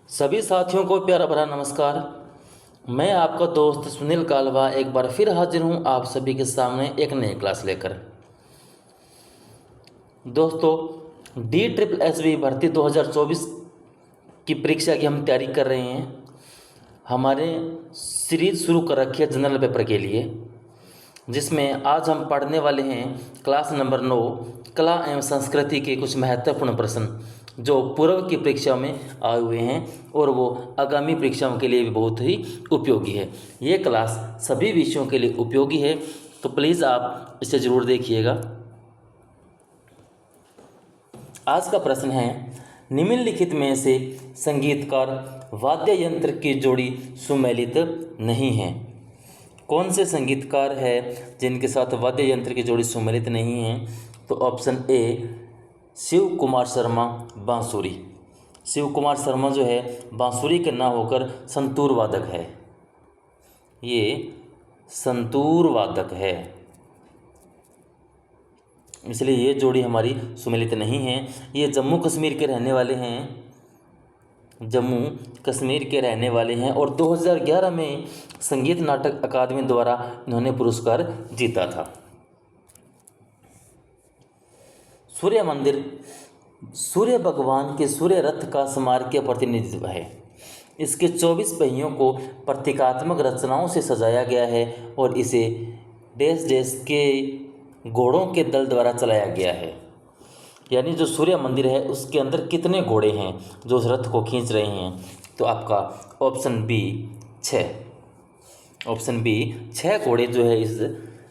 सभी साथियों को प्यारा भरा नमस्कार। मैं आपका दोस्त सुनील कालवा एक बार फिर हाजिर हूं आप सभी के सामने एक नई क्लास लेकर। दोस्तों, DSSB भर्ती 2024 की परीक्षा की हम तैयारी कर रहे हैं। हमारे सीरीज शुरू कर रखी है जनरल पेपर के लिए, जिसमें आज हम पढ़ने वाले हैं क्लास नंबर 9 कला एवं संस्कृति के कुछ महत्वपूर्ण प्रश्न जो पूर्व की परीक्षा में आए हुए हैं और वो आगामी परीक्षाओं के लिए भी बहुत ही उपयोगी है। ये क्लास सभी विषयों के लिए उपयोगी है, तो प्लीज़ आप इसे ज़रूर देखिएगा। आज का प्रश्न है, निम्नलिखित में से संगीतकार वाद्य यंत्र की जोड़ी सुमेलित नहीं है। कौन से संगीतकार है जिनके साथ वाद्य यंत्र की जोड़ी सुमेलित नहीं है? तो ऑप्शन ए शिव कुमार शर्मा बांसुरी। शिव कुमार शर्मा जो है बांसुरी के ना होकर संतूर वादक है। ये संतूर वादक है, इसलिए ये जोड़ी हमारी सुमेलित नहीं है। ये जम्मू कश्मीर के रहने वाले हैं, जम्मू कश्मीर के रहने वाले हैं और 2011 में संगीत नाटक अकादमी द्वारा इन्होंने पुरस्कार जीता था। सूर्य मंदिर सूर्य भगवान के सूर्य रथ का स्मारकीय प्रतिनिधित्व है। इसके 24 पहियों को प्रतीकात्मक रचनाओं से सजाया गया है और इसे देश देश के घोड़ों के दल द्वारा चलाया गया है। यानी जो सूर्य मंदिर है उसके अंदर कितने घोड़े हैं जो उस रथ को खींच रहे हैं? तो आपका ऑप्शन बी 6। ऑप्शन बी 6 घोड़े जो है इस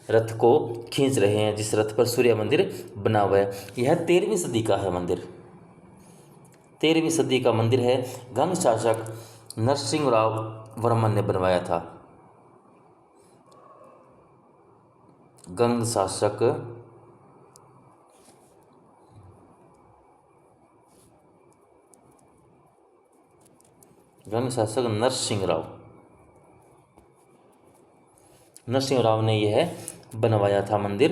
रथ को खींच रहे हैं, जिस रथ पर सूर्य मंदिर बना हुआ है। यह 13वीं सदी का है मंदिर, 13वीं सदी का मंदिर है। गंग शासक नरसिंहराव वर्मन ने बनवाया था। गंग शासक नरसिंहराव ने यह बनवाया था मंदिर।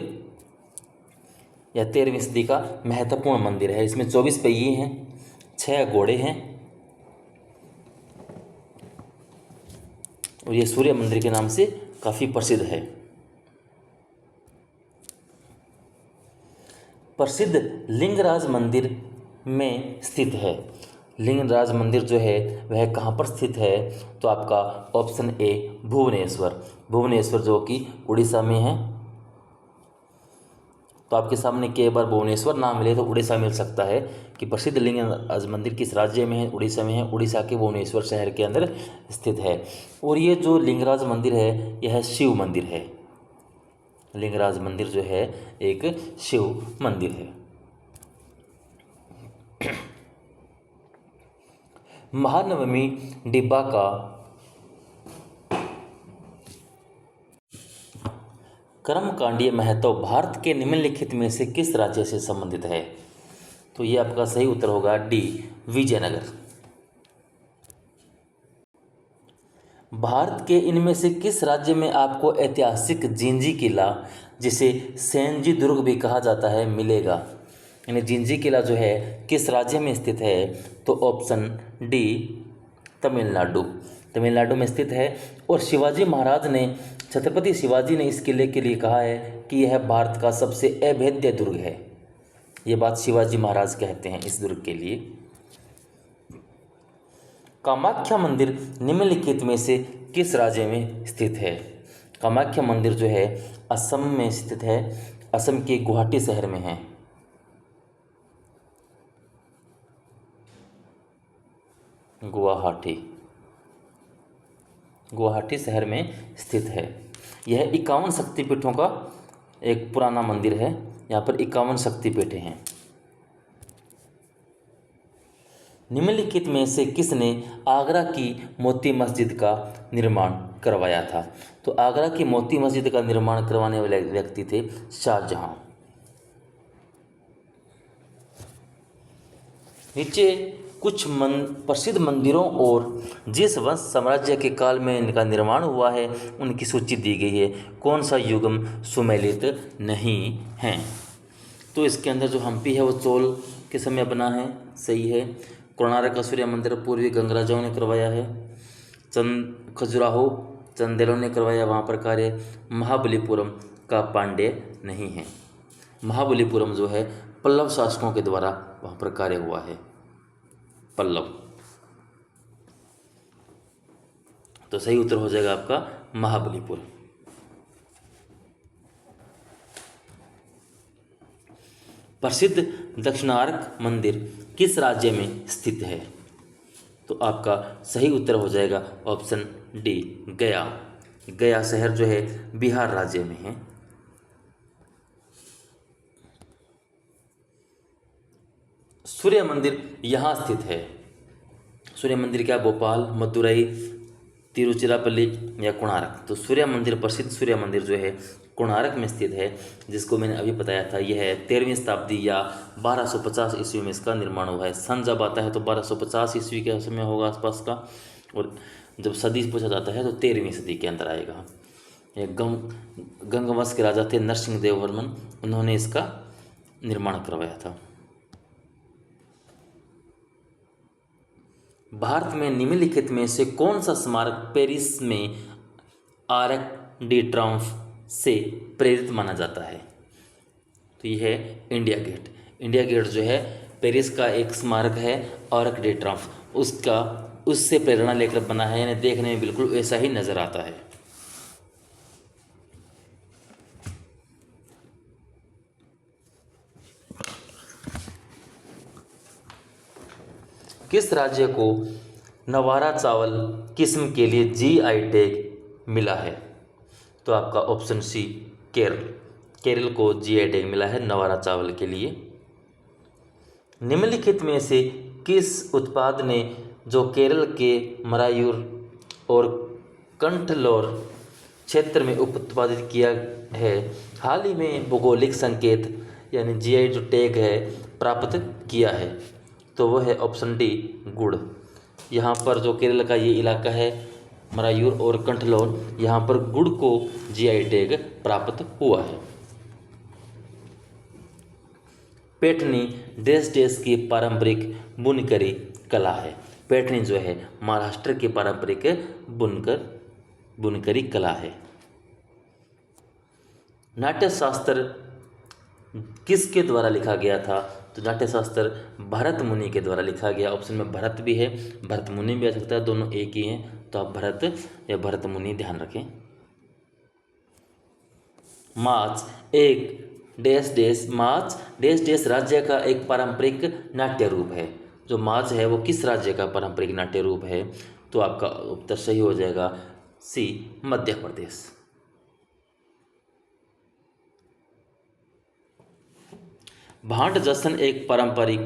यह 13वीं सदी का महत्वपूर्ण मंदिर है। इसमें 24 पहिए हैं, 6 घोड़े हैं और यह सूर्य मंदिर के नाम से काफ़ी प्रसिद्ध है। प्रसिद्ध लिंगराज मंदिर में स्थित है। लिंगराज मंदिर जो है वह कहाँ पर स्थित है? तो आपका ऑप्शन ए भुवनेश्वर। भुवनेश्वर जो कि उड़ीसा में है। तो आपके सामने कई बार भुवनेश्वर नाम मिले तो उड़ीसा मिल सकता है कि प्रसिद्ध लिंगराज मंदिर किस राज्य में है? उड़ीसा में है। उड़ीसा के भुवनेश्वर शहर के अंदर स्थित है। और ये जो लिंगराज मंदिर है यह शिव मंदिर है। लिंगराज मंदिर जो है एक शिव मंदिर है। महानवमी डिब्बा का कर्मकांडीय महत्व भारत के निम्नलिखित में से किस राज्य से संबंधित है? तो ये आपका सही उत्तर होगा डी विजयनगर। भारत के इनमें से किस राज्य में आपको ऐतिहासिक जिंजी किला, जिसे सेंजी दुर्ग भी कहा जाता है, मिलेगा? यानी जिंजी किला जो है किस राज्य में स्थित है? तो ऑप्शन डी तमिलनाडु। तमिलनाडु में स्थित है। और शिवाजी महाराज ने, छत्रपति शिवाजी ने इस किले के लिए कहा है कि यह भारत का सबसे अभेद्य दुर्ग है। ये बात शिवाजी महाराज कहते हैं इस दुर्ग के लिए। कामाख्या मंदिर निम्नलिखित में से किस राज्य में स्थित है? कामाख्या मंदिर जो है असम में स्थित है। असम के गुवाहाटी शहर में है। गुवाहाटी शहर में स्थित है। यह 51 शक्तिपीठों का एक पुराना मंदिर है। यहाँ पर 51 शक्तिपीठ हैं। निम्नलिखित में से किसने आगरा की मोती मस्जिद का निर्माण करवाया था? तो आगरा की मोती मस्जिद का निर्माण करवाने वाले व्यक्ति थे शाहजहां। नीचे कुछ प्रसिद्ध मंदिरों और जिस वंश साम्राज्य के काल में इनका निर्माण हुआ है उनकी सूची दी गई है। कौन सा युगम सुमेलित नहीं है? तो इसके अंदर जो हम्पी है वो चोल के समय बना है, सही है। कोणार्क का सूर्य मंदिर पूर्वी गंग राजाओं ने करवाया है। खजुराहो चंदेलों ने करवाया वहाँ पर कार्य। महाबलीपुरम का पांड्य नहीं है। महाबलीपुरम जो है पल्लव शासकों के द्वारा वहाँ पर कार्य हुआ है, पल्लव। तो सही उत्तर हो जाएगा आपका महाबलीपुर। प्रसिद्ध दक्षिणार्क मंदिर किस राज्य में स्थित है? तो आपका सही उत्तर हो जाएगा ऑप्शन डी, गया। गया शहर जो है बिहार राज्य में है। सूर्य मंदिर यहाँ स्थित है। सूर्य मंदिर क्या भोपाल, मदुरई, तिरुचिरापल्ली या कोणार्क? तो सूर्य मंदिर, प्रसिद्ध सूर्य मंदिर जो है कोणार्क में स्थित है, जिसको मैंने अभी बताया था। यह है 13वीं शताब्दी या 1250 ईस्वी में इसका निर्माण हुआ है। सन जब आता है तो 1250 ईस्वी के समय होगा आसपास का, और जब सदी पूछा जाता है तो 13वीं सदी के अंदर आएगा। यह गंगवंश के राजा थे नरसिंह देव वर्मन, उन्होंने इसका निर्माण करवाया था। भारत में निम्नलिखित में से कौन सा स्मारक पेरिस में आर्क डी ट्रायम्फ से प्रेरित माना जाता है? तो यह है इंडिया गेट। इंडिया गेट जो है पेरिस का एक स्मारक है, आर्क डी ट्रायम्फ, उससे प्रेरणा लेकर बना है, यानी देखने में बिल्कुल वैसा ही नजर आता है। किस राज्य को नवारा चावल किस्म के लिए जीआई टैग मिला है? तो आपका ऑप्शन सी, केरल। केरल को जीआई टैग मिला है नवारा चावल के लिए। निम्नलिखित में से किस उत्पाद ने जो केरल के मरायूर और कंठलोर क्षेत्र में उत्पादित किया है, हाल ही में भौगोलिक संकेत यानी जीआई जो टैग है प्राप्त किया है? तो वो है ऑप्शन डी, गुड़। यहाँ पर जो केरल का ये इलाका है मरायूर और कंठलोर, यहाँ पर गुड़ को जीआई टैग प्राप्त हुआ है। पैठनी देश देश की पारंपरिक बुनकरी कला है। पैठनी जो है महाराष्ट्र की पारंपरिक बुनकरी कला है। नाट्यशास्त्र किसके द्वारा लिखा गया था? तो नाट्यशास्त्र भरत मुनि के द्वारा लिखा गया। ऑप्शन में भरत भी है, भरत मुनि भी आ सकता है, दोनों एक ही हैं, तो आप भरत या भरत मुनि ध्यान रखें। माच एक डैश डैश, माच डैश डैश राज्य का एक पारंपरिक नाट्य रूप है। जो माच है वो किस राज्य का पारंपरिक नाट्य रूप है? तो आपका उत्तर सही हो जाएगा सी, मध्य प्रदेश। भांड जश्न एक पारंपरिक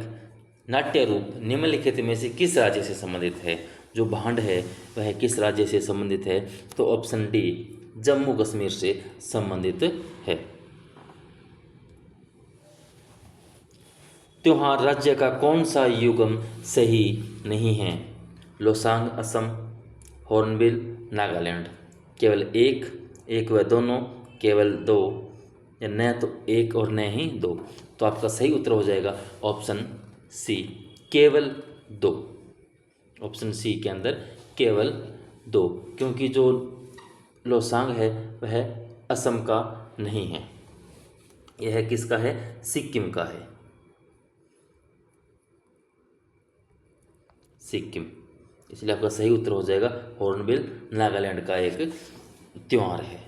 नाट्य रूप निम्नलिखित में से किस राज्य से संबंधित है? जो भांड है वह किस राज्य से संबंधित है? तो ऑप्शन डी, जम्मू कश्मीर से संबंधित है। त्योहार राज्य का कौन सा युग्म सही नहीं है? लोसांग असम, हॉर्नबिल नागालैंड। केवल एक व दोनों, केवल दो, या न तो एक और न ही दो। तो आपका सही उत्तर हो जाएगा ऑप्शन सी, केवल दो। ऑप्शन सी के अंदर केवल दो, क्योंकि जो लोसांग है वह असम का नहीं है, यह किसका है? सिक्किम का है, सिक्किम। इसलिए आपका सही उत्तर हो जाएगा हॉर्नबिल नागालैंड का एक त्योहार है।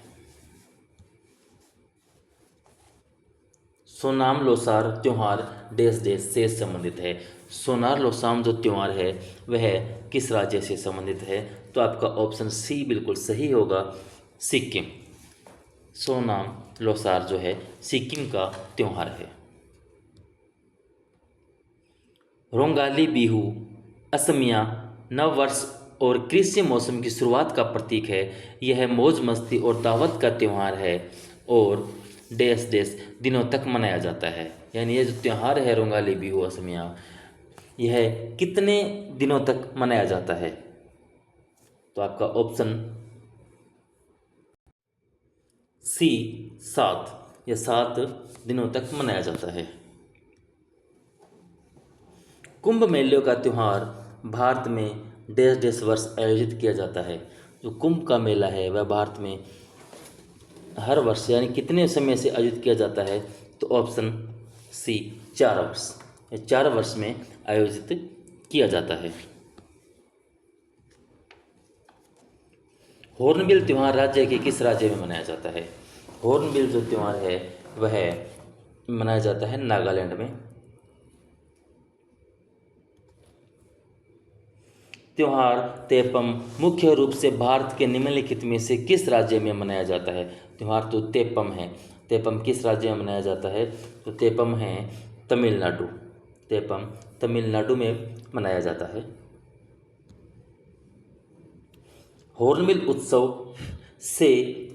सोनाम लोसार त्योहार देश देश से संबंधित है। सोनार लोसाम जो त्योहार है वह किस राज्य से संबंधित है? तो आपका ऑप्शन सी बिल्कुल सही होगा, सिक्किम। सोनाम लोसार जो है सिक्किम का त्योहार है। रोंगाली बिहू असमिया नव वर्ष और कृषि मौसम की शुरुआत का प्रतीक है। यह मौज मस्ती और दावत का त्यौहार है और डैश डैश दिनों तक मनाया जाता है। यानी ये जो त्यौहार है रोंगाली बिहू असमिया, यह कितने दिनों तक मनाया जाता है? तो आपका ऑप्शन सी 7, या 7 दिनों तक मनाया जाता है। कुंभ मेले का त्यौहार भारत में देश देश वर्ष आयोजित किया जाता है। जो कुंभ का मेला है वह भारत में हर वर्ष यानी कितने समय से आयोजित किया जाता है, तो ऑप्शन सी 4 वर्ष, 4 वर्ष में आयोजित किया जाता है। हॉर्नबिल त्यौहार राज्य के किस राज्य में मनाया जाता है? हॉर्नबिल जो त्यौहार है वह मनाया जाता है नागालैंड में। त्योहार तेपम मुख्य रूप से भारत के निम्नलिखित में से किस राज्य में मनाया जाता है? त्योहार तो तेपम है, तेपम किस राज्य में मनाया जाता है? तो तेपम है तमिलनाडु, तेपम तमिलनाडु में मनाया जाता है। हॉर्नबिल उत्सव से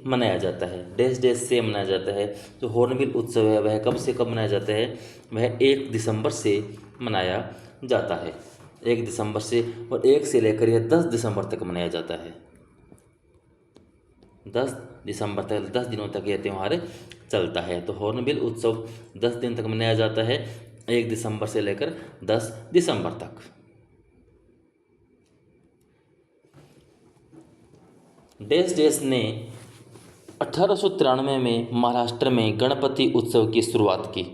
मनाया जाता है, देश देश से मनाया जाता है। जो हॉर्नबिल उत्सव है वह कब से कब मनाया जाता है? वह 1 दिसंबर से मनाया जाता है, 1 दिसंबर से, और 1 से लेकर यह 10 दिसंबर तक मनाया जाता है। 10 दिसंबर तक, 10 दिनों तक यह त्यौहार चलता है। तो हॉर्नबिल उत्सव 10 दिन तक मनाया जाता है, 1 दिसंबर से लेकर 10 दिसंबर तक। देश देश ने 1893 में महाराष्ट्र में गणपति उत्सव की शुरुआत की।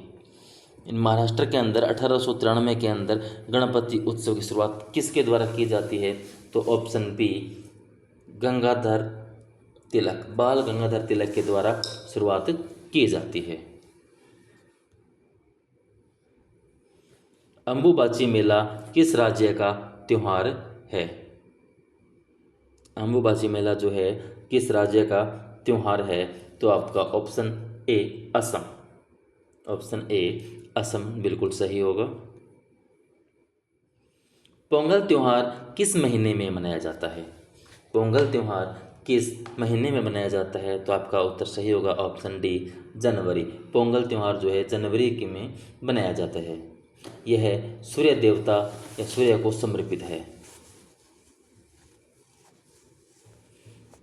महाराष्ट्र के अंदर 1893 के अंदर गणपति उत्सव की शुरुआत किसके द्वारा की जाती है? तो ऑप्शन बी गंगाधर तिलक, बाल गंगाधर तिलक के द्वारा शुरुआत की जाती है। अंबुबाची मेला किस राज्य का त्योहार है? अंबुबाची मेला जो है किस राज्य का त्योहार है? तो आपका option A Assam, option A Assam बिल्कुल सही होगा। पोंगल त्योहार किस महीने में मनाया जाता है? पोंगल त्योहार किस महीने में मनाया जाता है? तो आपका उत्तर सही होगा ऑप्शन डी जनवरी। पोंगल त्योहार जो है जनवरी के में मनाया जाता है। यह सूर्य देवता या सूर्य को समर्पित है।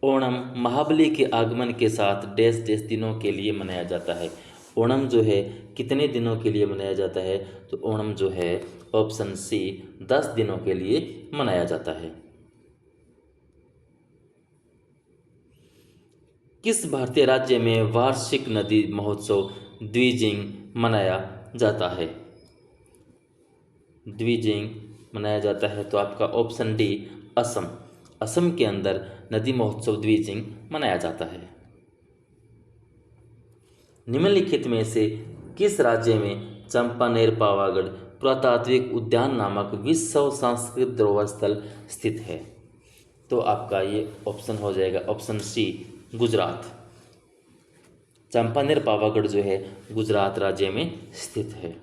ओणम महाबली के आगमन के साथ देश देश दिनों के लिए मनाया जाता है। ओणम जो है कितने दिनों के लिए मनाया जाता है? तो ओणम जो है ऑप्शन सी 10 दिनों के लिए मनाया जाता है। किस भारतीय राज्य में वार्षिक नदी महोत्सव द्विजिंग मनाया जाता है? द्विजिंग मनाया जाता है तो आपका ऑप्शन डी असम, असम के अंदर नदी महोत्सव द्विजिंग मनाया जाता है। निम्नलिखित में से किस राज्य में चंपानेर पावागढ़ पुरातात्विक उद्यान नामक विश्व सांस्कृतिक धरोहर स्थल स्थित है? तो आपका ये ऑप्शन हो जाएगा ऑप्शन सी गुजरात। चंपानेर पावागढ़ जो है गुजरात राज्य में स्थित है।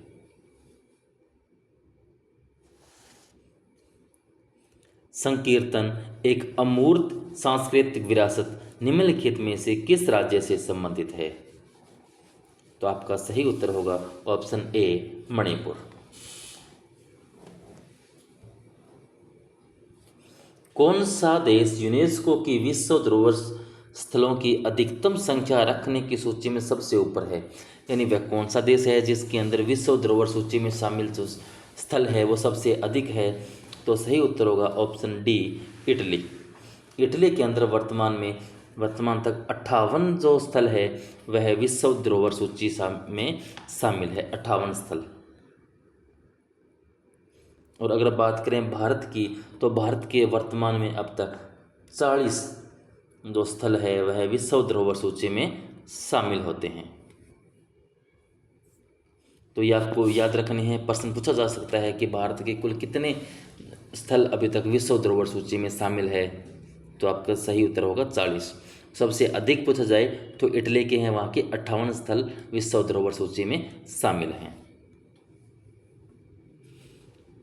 संकीर्तन एक अमूर्त सांस्कृतिक विरासत निम्नलिखित में से किस राज्य से संबंधित है? तो आपका सही उत्तर होगा ऑप्शन ए मणिपुर। कौन सा देश यूनेस्को की विश्व धरोहर स्थलों की अधिकतम संख्या रखने की सूची में सबसे ऊपर है? यानी वह कौन सा देश है जिसके अंदर विश्व धरोहर सूची में शामिल जो स्थल है वो सबसे अधिक है? तो सही उत्तर होगा ऑप्शन डी इटली। इटली के अंदर वर्तमान तक 58 जो स्थल है वह विश्व धरोहर सूची में शामिल है, 58 स्थल। और अगर बात करें भारत की तो भारत के वर्तमान में अब तक 40 जो स्थल है वह विश्व धरोहर सूची में शामिल होते हैं। तो ये आपको याद रखनी है, प्रश्न पूछा जा सकता है कि भारत के कुल कितने स्थल अभी तक विश्व धरोहर सूची में शामिल है? तो आपका सही उत्तर होगा 40। सबसे अधिक पूछा जाए तो इटली के हैं, वहाँ के 58 स्थल विश्व धरोहर सूची में शामिल हैं।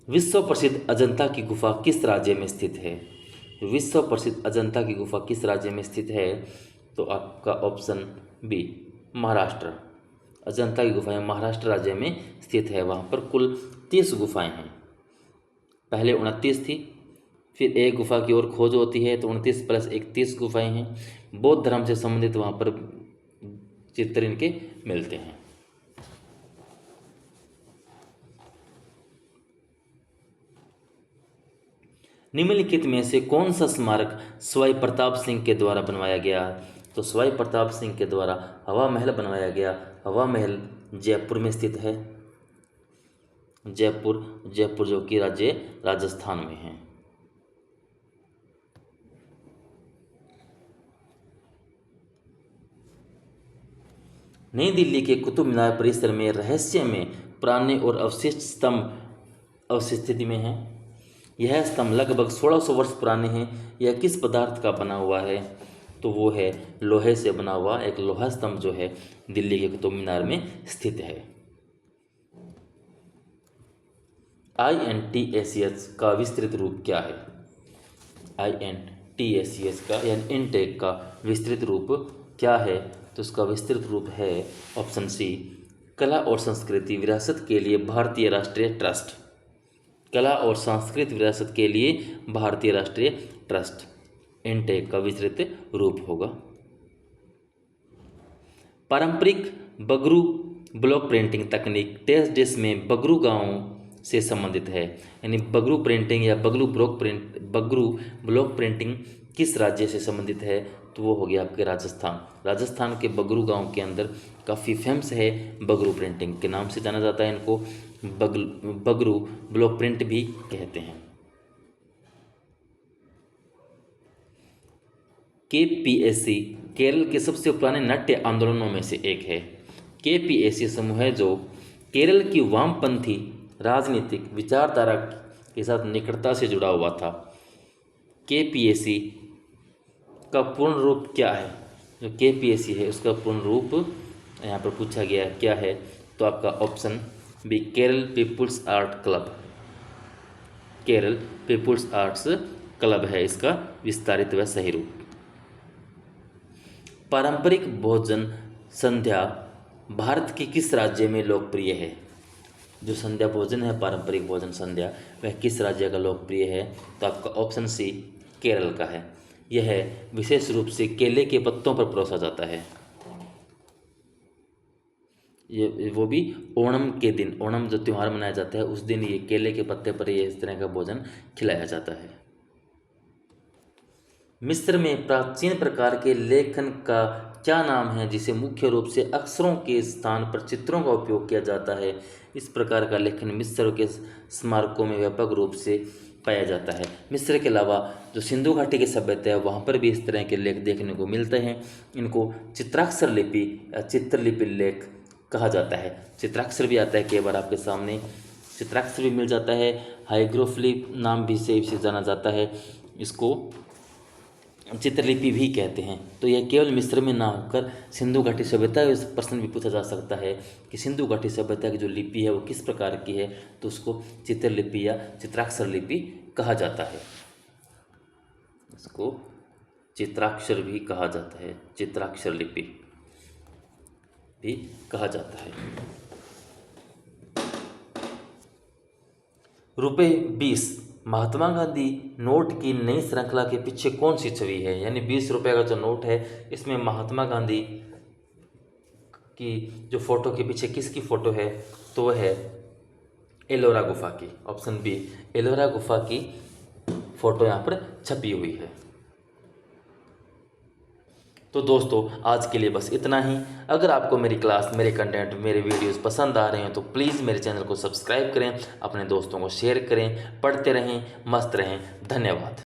विश्व प्रसिद्ध अजंता की गुफा किस राज्य में स्थित है? विश्व प्रसिद्ध अजंता की गुफा किस राज्य में स्थित है? तो आपका ऑप्शन बी महाराष्ट्र। अजंता की गुफाएं महाराष्ट्र राज्य में स्थित है। वहाँ पर कुल 30 गुफाएं हैं। पहले 29 थी, फिर एक गुफा की ओर खोज होती है तो 29 + 1 30 गुफाएं हैं। बौद्ध धर्म से संबंधित वहाँ पर चित्र इनके मिलते हैं। निम्नलिखित में से कौन सा स्मारक सवाई प्रताप सिंह के द्वारा बनवाया गया? तो सवाई प्रताप सिंह के द्वारा हवा महल बनवाया गया। हवा महल जयपुर में स्थित है। जयपुर जो कि राज्य राजस्थान में है। नई दिल्ली के कुतुब मीनार परिसर में रहस्य में पुराने और अवशिष्ट स्तंभ अवशिष्ट स्थिति में है। यह स्तंभ लगभग 1600 वर्ष पुराने हैं। यह किस पदार्थ का बना हुआ है? तो वो है लोहे से बना हुआ एक लोहा स्तंभ जो है दिल्ली के कुतुब मीनार में स्थित है। INTACH का विस्तृत रूप क्या है? INTACH का यानी इनटेक का विस्तृत रूप क्या है? तो उसका विस्तृत रूप है ऑप्शन सी, कला और संस्कृति विरासत के लिए भारतीय राष्ट्रीय ट्रस्ट। कला और सांस्कृतिक विरासत के लिए भारतीय राष्ट्रीय ट्रस्ट इनटेक का विस्तृत रूप होगा। पारंपरिक बगरू ब्लॉक प्रिंटिंग तकनीक टेस्ट देश में बगरू गांव से संबंधित है। यानी बगरू प्रिंटिंग या बगरू ब्लॉक प्रिंटिंग किस राज्य से संबंधित है? तो वो हो गया आपके राजस्थान। राजस्थान के बगरू गांव के अंदर काफ़ी फेमस है बगरू प्रिंटिंग के नाम से जाना जाता है। इनको बगरू ब्लॉक प्रिंट भी कहते हैं। KPAC केरल के सबसे पुराने नाट्य आंदोलनों में से एक है। KPAC समूह है जो केरल की वामपंथी राजनीतिक विचारधारा के साथ निकटता से जुड़ा हुआ था। KPAC का पूर्ण रूप क्या है? जो KPAC है उसका पूर्ण रूप यहाँ पर पूछा गया क्या है? तो आपका option B Kerala people's art club. Kerala people's arts club है इसका विस्तारित व सही रूप। पारंपरिक भोजन संध्या भारत के किस राज्य में लोकप्रिय है? जो संध्या भोजन है पारंपरिक भोजन संध्या वह किस राज्य का लोकप्रिय है? तो आपका ऑप्शन सी केरल का है। यह विशेष रूप से केले के पत्तों पर परोसा जाता है। ये वो भी ओणम के दिन, ओणम जो त्यौहार मनाया जाता है उस दिन ये केले के पत्ते पर ये इस तरह का भोजन खिलाया जाता है। मिस्र में प्राचीन प्रकार के लेखन का क्या नाम है जिसे मुख्य रूप से अक्षरों के स्थान पर चित्रों का उपयोग किया जाता है? इस प्रकार का लेखन मिस्र के स्मारकों में व्यापक रूप से पाया जाता है। मिस्र के अलावा जो सिंधु घाटी की सभ्यता है वहाँ पर भी इस तरह के लेख देखने को मिलते हैं। इनको चित्राक्षर लिपि या चित्रलिपि लेख कहा जाता है। चित्राक्षर भी आता है कई बार आपके सामने, चित्राक्षर भी मिल जाता है। हाइग्रोफ्लिप नाम भी से इसे जाना जाता है, इसको चित्रलिपि भी कहते हैं। तो यह केवल मिस्र में ना होकर सिंधु घाटी सभ्यता, इस प्रश्न भी पूछा जा सकता है कि सिंधु घाटी सभ्यता की जो लिपि है वो किस प्रकार की है? तो उसको चित्रलिपि या चित्राक्षर लिपि कहा जाता है। इसको चित्राक्षर भी कहा जाता है, चित्राक्षर लिपि भी कहा जाता है। ₹20 महात्मा गांधी नोट की नई श्रृंखला के पीछे कौन सी छवि है? यानी 20 रुपये का जो नोट है इसमें महात्मा गांधी की जो फोटो के पीछे किसकी फोटो है? तो वह है एलोरा गुफा की। ऑप्शन बी एलोरा गुफा की फोटो यहाँ पर छपी हुई है। तो दोस्तों आज के लिए बस इतना ही। अगर आपको मेरी क्लास, मेरे कंटेंट, मेरे वीडियोस पसंद आ रहे हैं तो प्लीज़ मेरे चैनल को सब्सक्राइब करें, अपने दोस्तों को शेयर करें, पढ़ते रहें, मस्त रहें। धन्यवाद।